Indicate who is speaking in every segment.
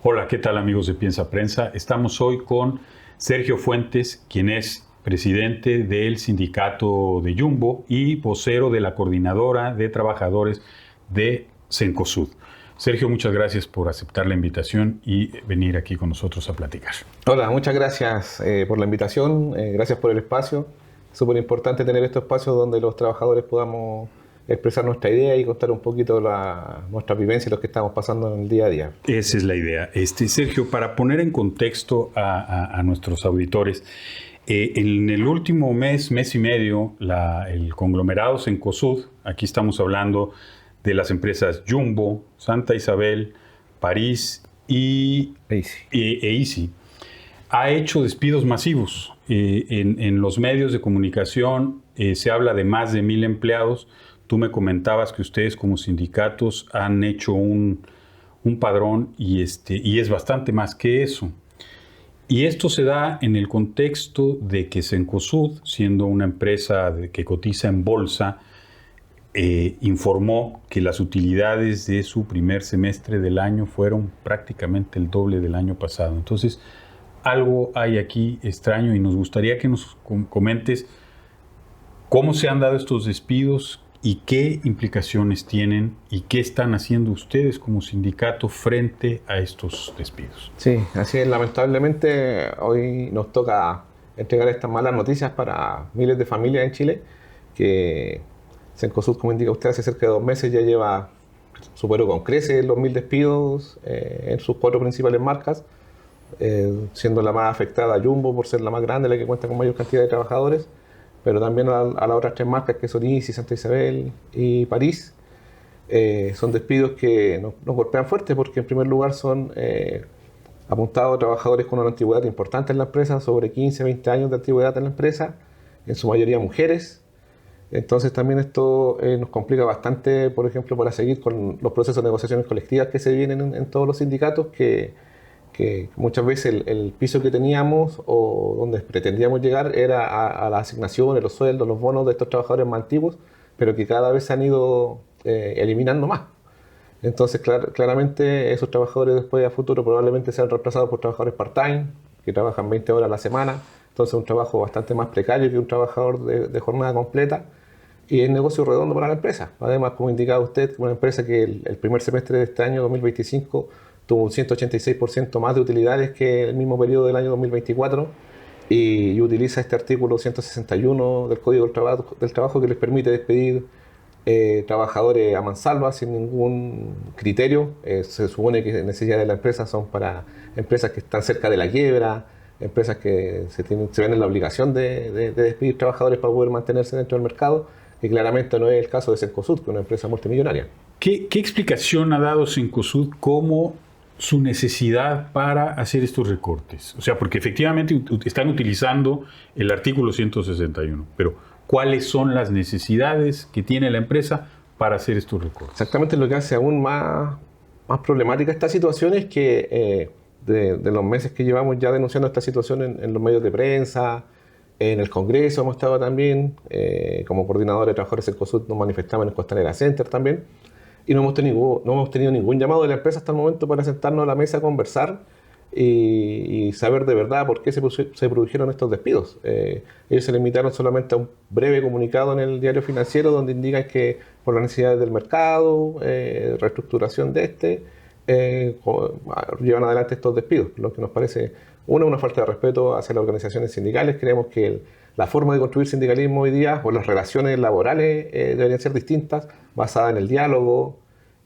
Speaker 1: Hola, ¿qué tal amigos de Piensa Prensa? Estamos hoy con Sergio Fuentes, quien es presidente del sindicato de Jumbo y vocero de la coordinadora de trabajadores de Cencosud. Sergio, muchas gracias por aceptar la invitación y venir aquí con nosotros a platicar.
Speaker 2: Hola, muchas gracias por la invitación, gracias por el espacio. Súper importante tener estos espacios donde los trabajadores podamos expresar nuestra idea y contar un poquito nuestra vivencia y lo que estamos pasando en el día a día.
Speaker 1: Esa es la idea. Sergio, para poner en contexto a nuestros auditores, en el último mes y medio, el conglomerado Cencosud, aquí estamos hablando de las empresas Jumbo, Santa Isabel, París e Easy, ha hecho despidos masivos. En los medios de comunicación se habla de más de 1,000 empleados. Tú me comentabas que ustedes como sindicatos han hecho un padrón y es bastante más que eso. Y esto se da en el contexto de que Cencosud, siendo una empresa que cotiza en bolsa, informó que las utilidades de su primer semestre del año fueron prácticamente el doble del año pasado. Entonces, algo hay aquí extraño y nos gustaría que nos comentes cómo se han dado estos despidos y qué implicaciones tienen y qué están haciendo ustedes como sindicato frente a estos despidos.
Speaker 2: Sí, así es. Lamentablemente hoy nos toca entregar estas malas noticias para miles de familias en Chile, que Cencosud, como indica usted, hace cerca de 2 meses ya superó con creces los 1,000 despidos en sus 4 principales marcas, siendo la más afectada Jumbo por ser la más grande, la que cuenta con mayor cantidad de trabajadores, pero también a las otras 3 marcas que son Easy, Santa Isabel y París. Son despidos que nos golpean fuerte porque en primer lugar son apuntados a trabajadores con una antigüedad importante en la empresa, sobre 15, 20 años de antigüedad en la empresa, en su mayoría mujeres. Entonces también esto nos complica bastante, por ejemplo, para seguir con los procesos de negociaciones colectivas que se vienen en todos los sindicatos, que muchas veces el piso que teníamos o donde pretendíamos llegar era a las asignaciones, los sueldos, los bonos de estos trabajadores más antiguos, pero que cada vez se han ido eliminando más. Entonces claramente esos trabajadores después a futuro probablemente sean reemplazados por trabajadores part-time, que trabajan 20 horas a la semana, entonces un trabajo bastante más precario que un trabajador de jornada completa, y es negocio redondo para la empresa. Además, como indicaba usted, una empresa que el primer semestre de este año 2025 tuvo un 186% más de utilidades que el mismo periodo del año 2024 y utiliza este artículo 161 del Código del Trabajo que les permite despedir trabajadores a mansalva sin ningún criterio. Se supone que las necesidades de la empresa son para empresas que están cerca de la quiebra, empresas que se ven en la obligación de despedir trabajadores para poder mantenerse dentro del mercado, y claramente no es el caso de Cencosud, que es una empresa multimillonaria.
Speaker 1: ¿Qué explicación ha dado Cencosud como su necesidad para hacer estos recortes? O sea, porque efectivamente están utilizando el artículo 161, pero ¿cuáles son las necesidades que tiene la empresa para hacer estos recortes?
Speaker 2: Exactamente, lo que hace aún más problemática esta situación es que de los meses que llevamos ya denunciando esta situación en los medios de prensa, en el Congreso hemos estado también, como coordinador de trabajadores del COSUD nos manifestamos en el Costanera Center también, y no hemos tenido ningún llamado de la empresa hasta el momento para sentarnos a la mesa a conversar y saber de verdad por qué se produjeron estos despidos. Ellos se limitaron solamente a un breve comunicado en el diario financiero donde indican que por las necesidades del mercado, reestructuración de llevan adelante estos despidos, lo que nos parece una falta de respeto hacia las organizaciones sindicales. Creemos que la forma de construir sindicalismo hoy día o las relaciones laborales deberían ser distintas, basadas en el diálogo,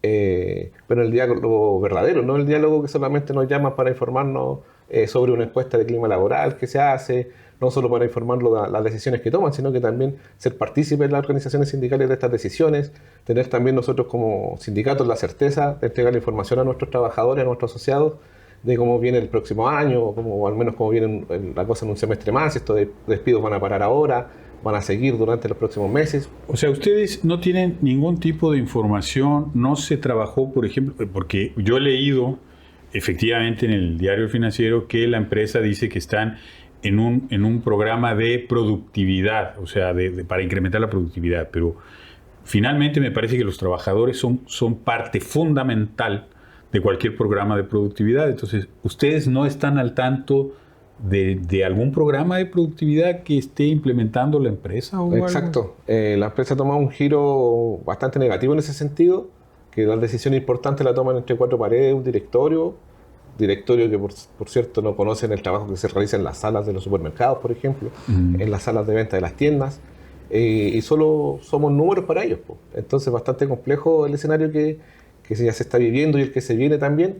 Speaker 2: pero el diálogo verdadero, no el diálogo que solamente nos llama para informarnos sobre una encuesta de clima laboral que se hace, no solo para informarlo de las decisiones que toman, sino que también ser partícipes de las organizaciones sindicales de estas decisiones, tener también nosotros como sindicatos la certeza de entregar la información a nuestros trabajadores, a nuestros asociados, de cómo viene el próximo año, o al menos cómo viene la cosa en un semestre más, estos despidos van a parar ahora, van a seguir durante los próximos meses.
Speaker 1: O sea, ustedes no tienen ningún tipo de información, no se trabajó, por ejemplo, porque yo he leído efectivamente en el diario financiero que la empresa dice que están en un programa de productividad, o sea, para incrementar la productividad, pero finalmente me parece que los trabajadores son parte fundamental de cualquier programa de productividad. Entonces, ¿ustedes no están al tanto de algún programa de productividad que esté implementando la empresa o
Speaker 2: Exacto. La empresa ha tomado un giro bastante negativo en ese sentido, que las decisiones importantes las toman entre cuatro paredes, un directorio que por cierto no conocen el trabajo que se realiza en las salas de los supermercados, por ejemplo, en las salas de venta de las tiendas, y solo somos números para ellos, po. Entonces bastante complejo el escenario que ya se está viviendo y el que se viene también,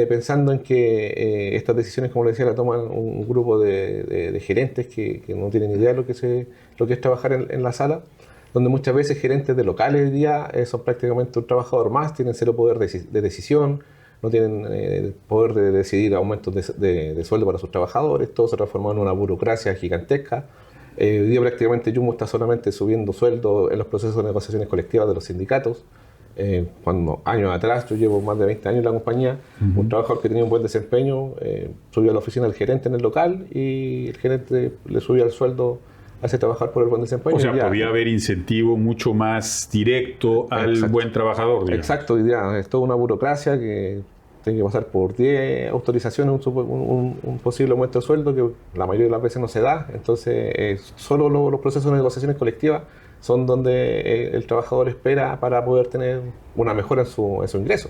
Speaker 2: pensando en que estas decisiones, como les decía, la toman un grupo de gerentes que no tienen idea de lo que es trabajar en la sala, donde muchas veces gerentes de locales hoy día son prácticamente un trabajador más, tienen cero poder de decisión, no tienen poder de decidir aumentos de sueldo para sus trabajadores, todo se transformó en una burocracia gigantesca. Hoy día prácticamente Jumbo está solamente subiendo sueldos en los procesos de negociaciones colectivas de los sindicatos. Cuando años atrás, yo llevo más de 20 años en la compañía, un trabajador que tenía un buen desempeño subió a la oficina del gerente en el local y el gerente le subió el sueldo a ese trabajador por el buen desempeño.
Speaker 1: O sea, podía haber incentivo mucho más directo al buen trabajador, digamos.
Speaker 2: Exacto, hoy día es toda una burocracia que tiene que pasar por 10 autorizaciones, un posible aumento de sueldo que la mayoría de las veces no se da. Entonces, solo los procesos de negociaciones colectivas son donde el trabajador espera para poder tener una mejora en su ingreso.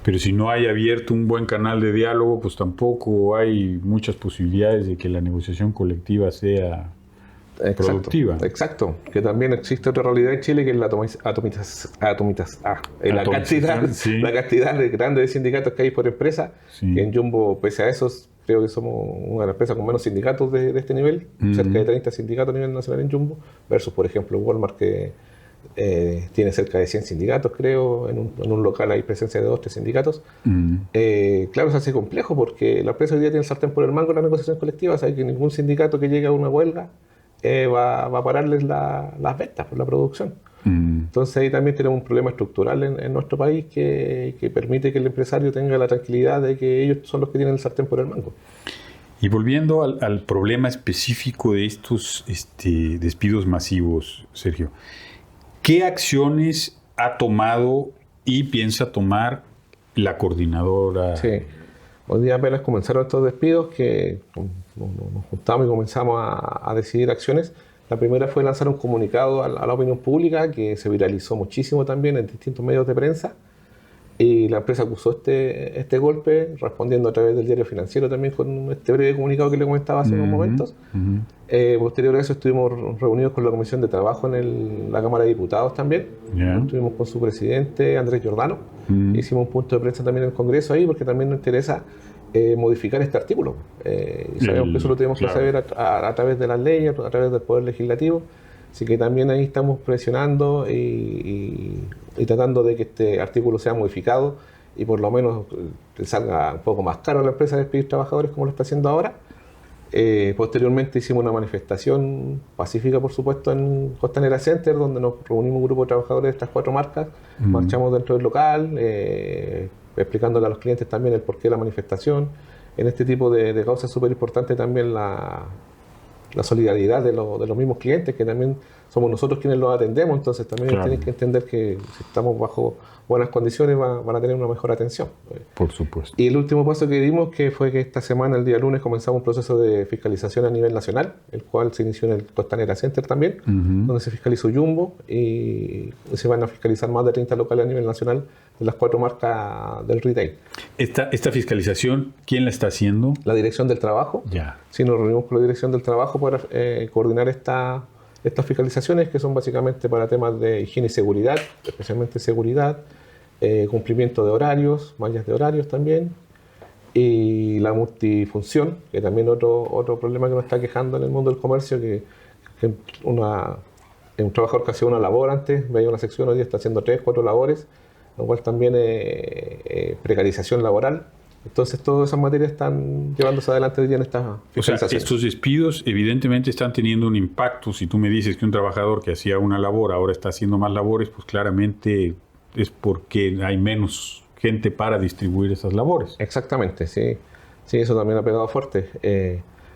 Speaker 1: Pero si no hay abierto un buen canal de diálogo, pues tampoco hay muchas posibilidades de que la negociación colectiva sea productiva.
Speaker 2: Exacto, que también existe otra realidad en Chile que es la la cantidad de grandes sindicatos que hay por empresa. Sí. Que en Jumbo, pese a eso, creo que somos una de las empresas con menos sindicatos de este nivel, cerca de 30 sindicatos a nivel nacional en Jumbo, versus por ejemplo Walmart que tiene cerca de 100 sindicatos, creo, en un local hay presencia de 2 o 3 sindicatos. Claro, se hace complejo porque la empresa hoy día tiene el sartén por el mango en la negociación colectiva, sabe que ningún sindicato que llegue a una huelga va a pararles las ventas por la producción. Entonces ahí también tenemos un problema estructural en nuestro país que permite que el empresario tenga la tranquilidad de que ellos son los que tienen el sartén por el mango.
Speaker 1: Y volviendo al problema específico de estos despidos masivos, Sergio, ¿qué acciones ha tomado y piensa tomar la coordinadora?
Speaker 2: Sí, hoy día apenas comenzaron estos despidos que nos juntamos y comenzamos a decidir acciones. La primera fue lanzar un comunicado a la opinión pública que se viralizó muchísimo también en distintos medios de prensa y la empresa acusó este golpe respondiendo a través del diario financiero también con este breve comunicado que le comentaba hace unos momentos. Posterior a eso estuvimos reunidos con la Comisión de Trabajo en la Cámara de Diputados también. Estuvimos con su presidente Andrés Giordano. Hicimos un punto de prensa también en el Congreso ahí porque también nos interesa modificar este artículo. Y sabemos que eso lo tenemos que saber a través de las leyes, a través del Poder Legislativo. Así que también ahí estamos presionando y tratando de que este artículo sea modificado y por lo menos salga un poco más caro a la empresa despedir trabajadores como lo está haciendo ahora. Posteriormente hicimos una manifestación pacífica, por supuesto, en Costanera Center, donde nos reunimos un grupo de trabajadores de estas 4 marcas, marchamos dentro del local, explicándole a los clientes también el porqué de la manifestación. En este tipo de causas es súper importante también la solidaridad de los mismos clientes, que también somos nosotros quienes los atendemos, entonces también tienen que entender que si estamos bajo buenas condiciones van a tener una mejor atención.
Speaker 1: Por supuesto.
Speaker 2: Y el último paso que dimos fue que esta semana, el día lunes, comenzamos un proceso de fiscalización a nivel nacional, el cual se inició en el Costanera Center también, donde se fiscalizó Jumbo y se van a fiscalizar más de 30 locales a nivel nacional de las 4 marcas del retail.
Speaker 1: ¿Esta fiscalización quién la está haciendo?
Speaker 2: La Dirección del Trabajo.
Speaker 1: Ya.
Speaker 2: Sí, nos reunimos con la Dirección del Trabajo para coordinar estas fiscalizaciones que son básicamente para temas de higiene y seguridad, especialmente seguridad, cumplimiento de horarios, mallas de horarios también, y la multifunción, que también otro problema que nos está quejando en el mundo del comercio, que un trabajador que hacía una labor antes, veía una sección, hoy día está haciendo 3, 4 labores, lo cual también es precarización laboral. Entonces todas esas materias están llevándose adelante hoy día en estas fiscalizaciones.
Speaker 1: O sea, estos despidos evidentemente están teniendo un impacto. Si tú me dices que un trabajador que hacía una labor ahora está haciendo más labores, pues claramente es porque hay menos gente para distribuir esas labores.
Speaker 2: Exactamente, sí. Sí, eso también ha pegado fuerte.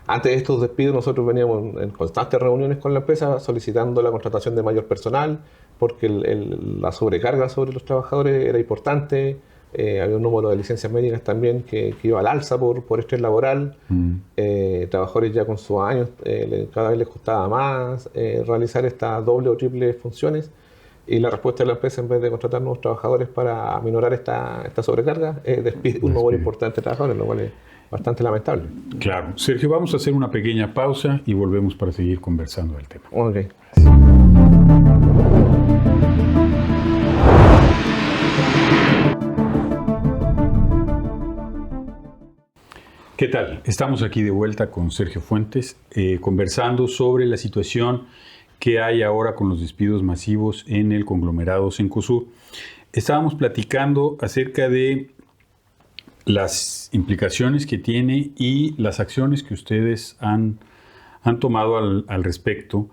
Speaker 2: Antes de estos despidos nosotros veníamos en constantes reuniones con la empresa solicitando la contratación de mayor personal porque la sobrecarga sobre los trabajadores era importante. había un número de licencias médicas también que iba al alza por estrés laboral. Trabajadores ya con sus años, cada vez les costaba más realizar estas doble o triple funciones. Y la respuesta de la empresa, en vez de contratar nuevos trabajadores para aminorar esta sobrecarga, despide un número importante de trabajadores, lo cual es bastante lamentable.
Speaker 1: Claro. Sergio, vamos a hacer una pequeña pausa y volvemos para seguir conversando del tema.
Speaker 2: Ok.
Speaker 1: ¿Qué tal? Estamos aquí de vuelta con Sergio Fuentes, conversando sobre la situación que hay ahora con los despidos masivos en el conglomerado Cencosud. Estábamos platicando acerca de las implicaciones que tiene y las acciones que ustedes han tomado al respecto.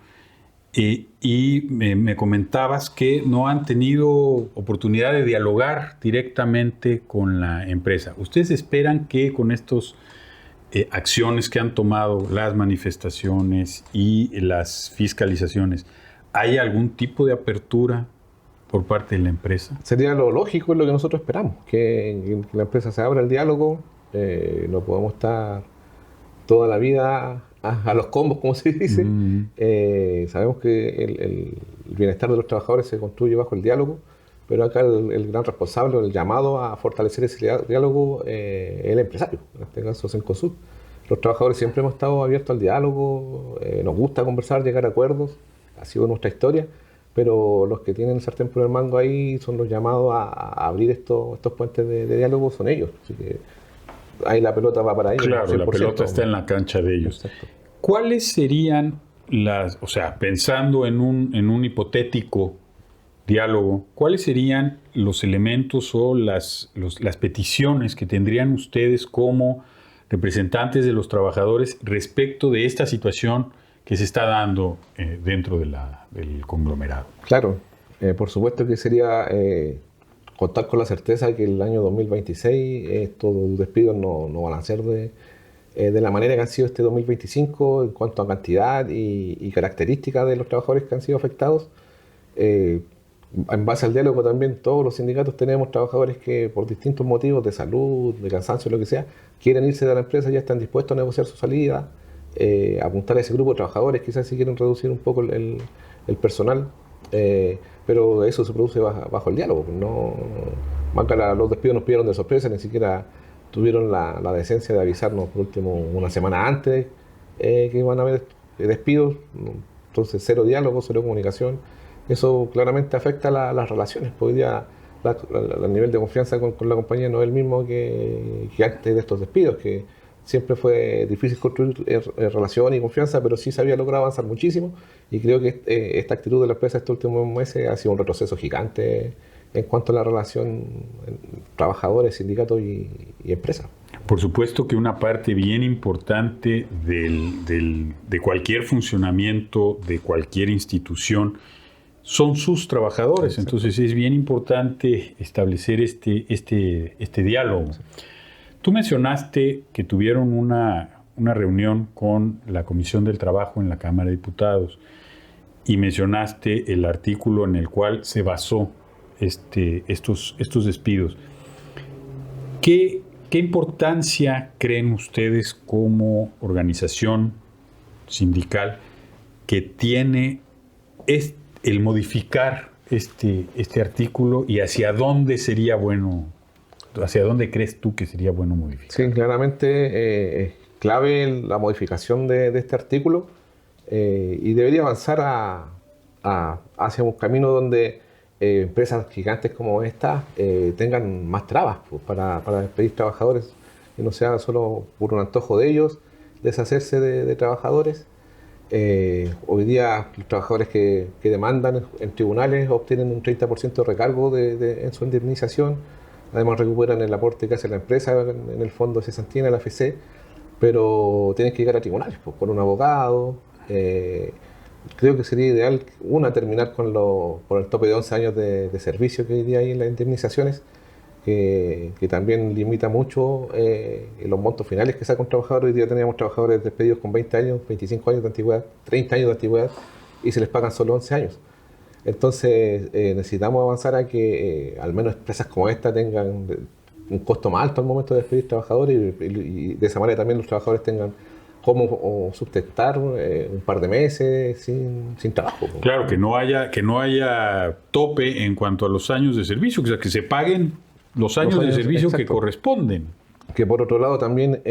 Speaker 1: Y me comentabas que no han tenido oportunidad de dialogar directamente con la empresa. ¿Ustedes esperan que con estos acciones que han tomado, las manifestaciones y las fiscalizaciones, haya algún tipo de apertura por parte de la empresa?
Speaker 2: Sería lo lógico, es lo que nosotros esperamos, que la empresa se abra el diálogo. No podemos estar toda la vida a los combos, como se dice. Sabemos que el bienestar de los trabajadores se construye bajo el diálogo, pero acá el gran responsable, el llamado a fortalecer ese diálogo es el empresario, en este caso Cencosud. Los trabajadores siempre hemos estado abiertos al diálogo, nos gusta conversar, llegar a acuerdos, ha sido nuestra historia, pero los que tienen el sartén por el mango ahí son los llamados a abrir estos puentes de diálogo, son ellos. Así que ahí la pelota va para ellos.
Speaker 1: Claro,
Speaker 2: 100%.
Speaker 1: la pelota está en la cancha de ellos.
Speaker 2: Exacto.
Speaker 1: ¿Cuáles serían o sea, pensando en un hipotético diálogo, cuáles serían los elementos o las peticiones que tendrían ustedes como representantes de los trabajadores respecto de esta situación que se está dando dentro del conglomerado?
Speaker 2: Claro, por supuesto que sería contar con la certeza de que el año 2026 estos despidos no van a ser de la manera que han sido este 2025 en cuanto a cantidad y características de los trabajadores que han sido afectados. En base al diálogo también todos los sindicatos tenemos trabajadores que por distintos motivos de salud, de cansancio, lo que sea, quieren irse de la empresa, ya están dispuestos a negociar su salida, apuntar a ese grupo de trabajadores, quizás si quieren reducir un poco el personal, pero eso se produce bajo el diálogo. Los despidos nos pidieron de sorpresa, ni siquiera tuvieron la decencia de avisarnos por último una semana antes que iban a haber despidos. Entonces cero diálogo, cero comunicación. Eso claramente afecta las relaciones. Hoy día el nivel de confianza con la compañía no es el mismo que antes de estos despidos, que siempre fue difícil construir relación y confianza, pero sí se había logrado avanzar muchísimo, y creo que esta actitud de la empresa estos últimos meses ha sido un retroceso gigante en cuanto a la relación trabajadores, sindicatos y empresa.
Speaker 1: Por supuesto que una parte bien importante de cualquier funcionamiento, de cualquier institución, son sus trabajadores. Exacto. Entonces es bien importante establecer este diálogo. Exacto. Tú mencionaste que tuvieron una reunión con la Comisión del Trabajo en la Cámara de Diputados y mencionaste el artículo en el cual se basó estos despidos. ¿Qué importancia creen ustedes como organización sindical que tiene el modificar este artículo, y hacia dónde sería bueno, hacia dónde crees tú que sería bueno modificar?
Speaker 2: Sí, claramente es clave la modificación de este artículo, y debería avanzar hacia un camino donde empresas gigantes como esta tengan más trabas para despedir trabajadores, y no sea solo por un antojo de ellos deshacerse de trabajadores. Hoy día los trabajadores que demandan en tribunales obtienen un 30% de recargo en su indemnización. Además recuperan el aporte que hace la empresa en el fondo de cesantía, en la AFC, pero tienen que llegar a tribunales con un abogado. Creo que sería ideal, terminar con el tope de 11 años de servicio que hoy día hay en las indemnizaciones, que también limita mucho los montos finales que saca un trabajador. Hoy día teníamos trabajadores despedidos con 20 años, 25 años de antigüedad, 30 años de antigüedad, y se les pagan solo 11 años. Entonces necesitamos avanzar a que al menos empresas como esta tengan un costo más alto al momento de despedir trabajadores y de esa manera también los trabajadores tengan cómo sustentar un par de meses sin trabajo.
Speaker 1: Claro, que no haya tope en cuanto a los años de servicio, o sea, que se paguen los años de servicio que corresponden.
Speaker 2: Que por otro lado también,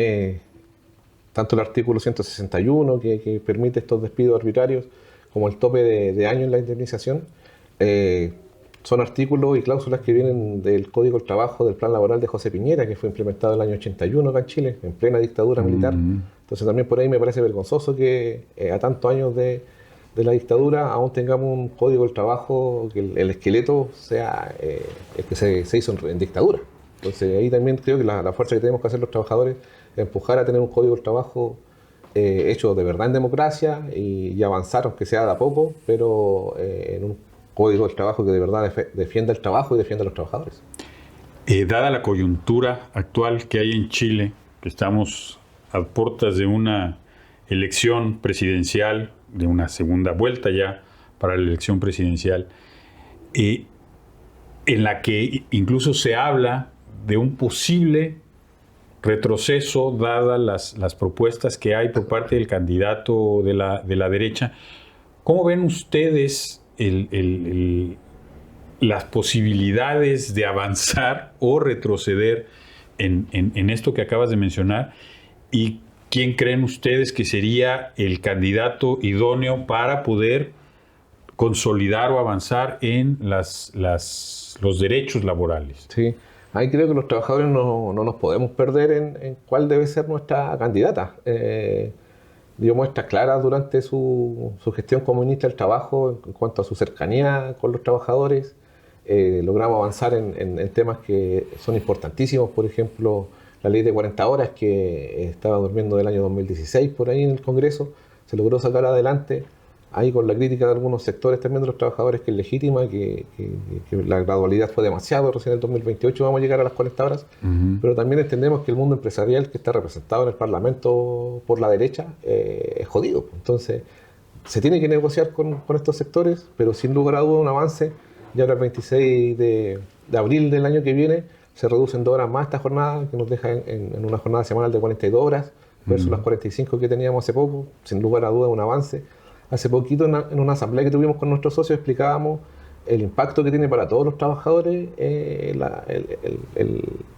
Speaker 2: tanto el artículo 161 que permite estos despidos arbitrarios, como el tope de año en la indemnización, son artículos y cláusulas que vienen del Código del Trabajo del Plan Laboral de José Piñera, que fue implementado en el año 81 acá en Chile, en plena dictadura militar. Entonces también por ahí me parece vergonzoso que a tantos años de la dictadura aún tengamos un Código del Trabajo, que el esqueleto sea el que se hizo en dictadura. Entonces ahí también creo que la fuerza que tenemos que hacer los trabajadores es empujar a tener un Código del Trabajo hecho de verdad en democracia y avanzar, aunque sea de a poco, pero en un Código del Trabajo que de verdad defienda el trabajo y defienda a los trabajadores.
Speaker 1: Dada la coyuntura actual que hay en Chile, que estamos a puertas de una elección presidencial, de una segunda vuelta ya para la elección presidencial, en la que incluso se habla de un posible retroceso dadas las propuestas que hay por parte del candidato de la derecha. ¿Cómo ven ustedes las posibilidades de avanzar o retroceder en esto que acabas de mencionar? ¿Y quién creen ustedes que sería el candidato idóneo para poder consolidar o avanzar en los derechos laborales?
Speaker 2: Sí, ahí creo que los trabajadores no nos podemos perder en cuál debe ser nuestra candidata. Dio muestras claras durante su gestión como ministra del Trabajo en cuanto a su cercanía con los trabajadores. Logramos avanzar en temas que son importantísimos, por ejemplo, la ley de 40 horas que estaba durmiendo del año 2016 por ahí en el Congreso, se logró sacar adelante, ahí con la crítica de algunos sectores también de los trabajadores, que es legítima, que la gradualidad fue demasiado, recién en el 2028 vamos a llegar a las 40 horas, pero también entendemos que el mundo empresarial que está representado en el Parlamento por la derecha es jodido. Entonces, se tiene que negociar con estos sectores, pero sin lugar a duda un avance. Ya ahora el 26 de abril del año que viene se reducen 2 horas más esta jornada, que nos deja en una jornada semanal de 42 horas, versus las 45 que teníamos hace poco. Sin lugar a duda un avance. Hace poquito en una asamblea que tuvimos con nuestros socios explicábamos el impacto que tiene para todos los trabajadores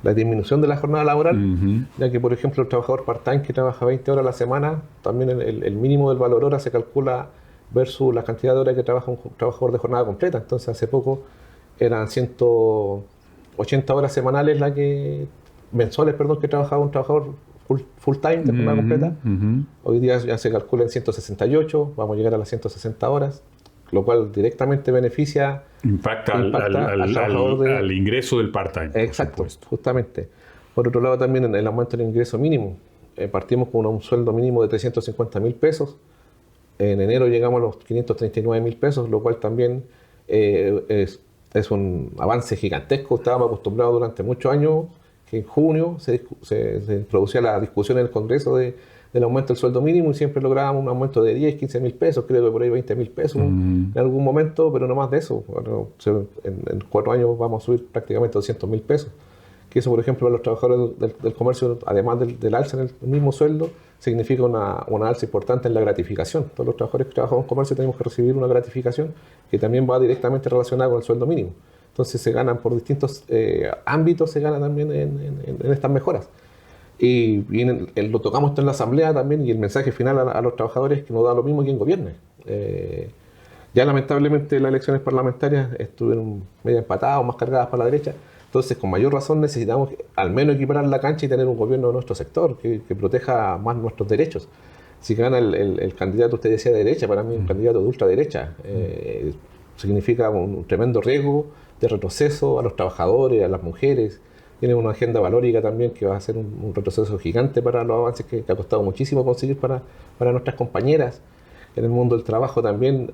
Speaker 2: la disminución de la jornada laboral, ya que por ejemplo el trabajador part-time que trabaja 20 horas a la semana, también el mínimo del valor hora se calcula versus la cantidad de horas que trabaja un trabajador de jornada completa. Entonces hace poco eran 180 horas semanales mensuales que trabajaba un trabajador full time de jornada completa. Hoy día ya se calcula en 168, vamos a llegar a las 160 horas, lo cual directamente beneficia,
Speaker 1: impacta al ingreso del part-time.
Speaker 2: Exacto, justamente. Por otro lado también en el aumento del ingreso mínimo, partimos con un sueldo mínimo de 350.000 pesos, en enero llegamos a los 539.000 pesos, lo cual también es un avance gigantesco. Estábamos acostumbrados durante muchos años que en junio se producía la discusión en el Congreso del aumento del sueldo mínimo y siempre lográbamos un aumento de 10, 15.000 pesos, creo que por ahí 20.000 pesos en algún momento, pero no más de eso. Bueno, en 4 años vamos a subir prácticamente 200.000 pesos. Que eso, por ejemplo, para los trabajadores del comercio, además del alza en el mismo sueldo, significa una alza importante en la gratificación. Todos los trabajadores que trabajamos en comercio tenemos que recibir una gratificación que también va directamente relacionada con el sueldo mínimo. Entonces se ganan por distintos ámbitos, se gana también en estas mejoras. Y lo tocamos esto en la asamblea también, y el mensaje final a los trabajadores es que no da lo mismo quien gobierne. Ya lamentablemente las elecciones parlamentarias estuvieron medio empatadas o más cargadas para la derecha. Entonces, con mayor razón necesitamos al menos equiparar la cancha y tener un gobierno de nuestro sector que proteja más nuestros derechos. Si gana el candidato, usted decía, de derecha, para mí un candidato de ultraderecha, significa un tremendo riesgo de retroceso a los trabajadores, a las mujeres. Tiene una agenda valórica también que va a ser un retroceso gigante para los avances que ha costado muchísimo conseguir para nuestras compañeras. En el mundo del trabajo también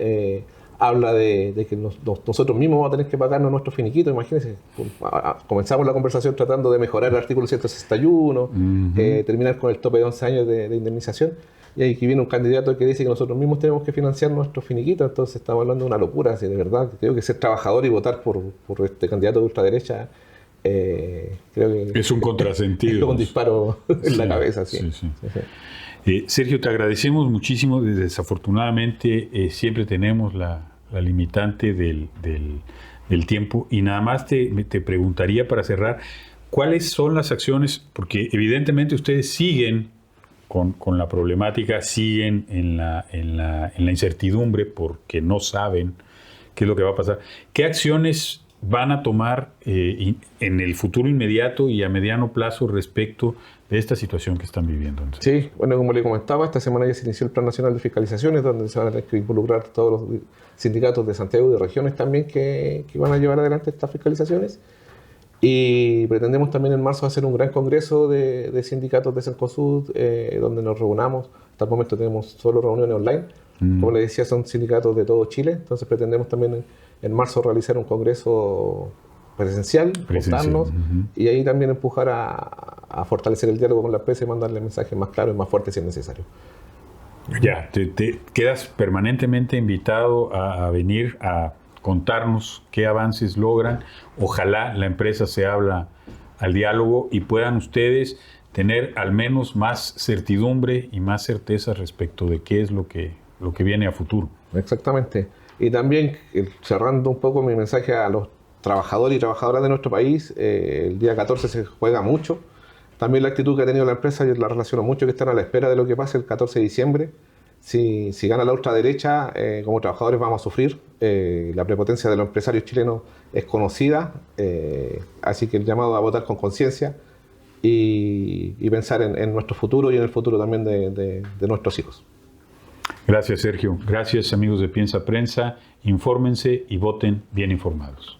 Speaker 2: habla de que nosotros mismos vamos a tener que pagarnos nuestros finiquitos. Imagínense, comenzamos la conversación tratando de mejorar el artículo 161, terminar con el tope de 11 años de indemnización, y ahí que viene un candidato que dice que nosotros mismos tenemos que financiar nuestros finiquitos, entonces estamos hablando de una locura, así, de verdad. Creo que ser trabajador y votar por este candidato de ultraderecha, creo que
Speaker 1: es un contrasentido.
Speaker 2: Es un disparo en la cabeza. Sí.
Speaker 1: Sí, sí. Sí, sí. Sergio, te agradecemos muchísimo. Desafortunadamente siempre tenemos la limitante del tiempo, y nada más te preguntaría para cerrar, ¿cuáles son las acciones? Porque evidentemente ustedes siguen con la problemática, siguen en la incertidumbre porque no saben qué es lo que va a pasar. ¿Qué acciones van a tomar en el futuro inmediato y a mediano plazo respecto de esta situación que están viviendo?
Speaker 2: Sí, bueno, como le comentaba, esta semana ya se inició el Plan Nacional de Fiscalizaciones, donde se van a tener que involucrar todos los sindicatos de Santiago y de regiones también que van a llevar adelante estas fiscalizaciones. Y pretendemos también en marzo hacer un gran congreso de sindicatos de Cencosud, donde nos reunamos. Hasta el momento tenemos solo reuniones online. Como les decía, son sindicatos de todo Chile, entonces pretendemos también en marzo realizar un congreso presencial. Juntarnos, y ahí también empujar a fortalecer el diálogo con la empresa y mandarle mensajes más claros y más fuertes si es necesario.
Speaker 1: Ya, te quedas permanentemente invitado a venir a contarnos qué avances logran. Ojalá la empresa se abra al diálogo y puedan ustedes tener al menos más certidumbre y más certeza respecto de qué es lo que viene a futuro.
Speaker 2: Exactamente. Y también, cerrando un poco mi mensaje a los trabajadores y trabajadoras de nuestro país, el día 14 se juega mucho. También la actitud que ha tenido la empresa, yo la relaciono mucho, que están a la espera de lo que pase el 14 de diciembre. Si gana la ultraderecha, como trabajadores vamos a sufrir. La prepotencia de los empresarios chilenos es conocida, así que el llamado a votar con conciencia y pensar en nuestro futuro y en el futuro también de nuestros hijos.
Speaker 1: Gracias, Sergio. Gracias, amigos de Piensa Prensa. Infórmense y voten bien informados.